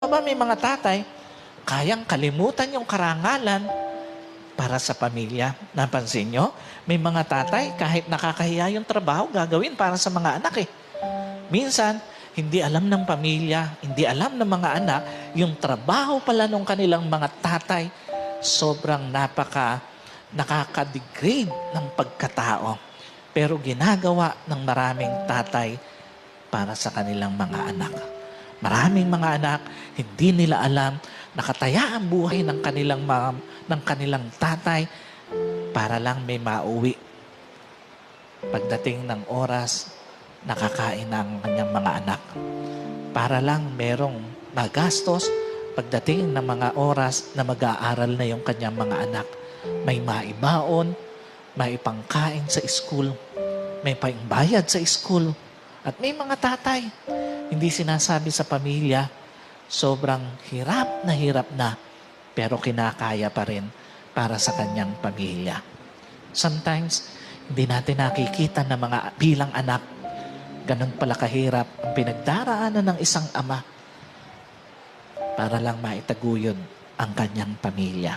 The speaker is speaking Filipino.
Ba may mga tatay, kayang kalimutan yung karangalan para sa pamilya. Napansin nyo? May mga tatay, kahit nakakahiya yung trabaho, gagawin para sa mga anak eh. Minsan, hindi alam ng pamilya, hindi alam ng mga anak, yung trabaho pala ng kanilang mga tatay, sobrang nakaka-degrade ng pagkatao. Pero ginagawa ng maraming tatay para sa kanilang mga anak. Maraming mga anak, hindi nila alam, nakataya ang buhay ng kanilang mom, ng kanilang tatay, para lang may mauwi. Pagdating ng oras, nakakain na ang kanyang mga anak. Para lang merong magastos, pagdating ng mga oras na mag-aaral na yung kanyang mga anak. May maibaon, may pangkain sa school, may pangbayad sa school. At may mga tatay, hindi sinasabi sa pamilya, sobrang hirap na, pero kinakaya pa rin para sa kanyang pamilya. Sometimes, hindi natin nakikita na mga bilang anak, ganun pala kahirap ang pinagdaraanan ng isang ama para lang maitaguyod ang kanyang pamilya.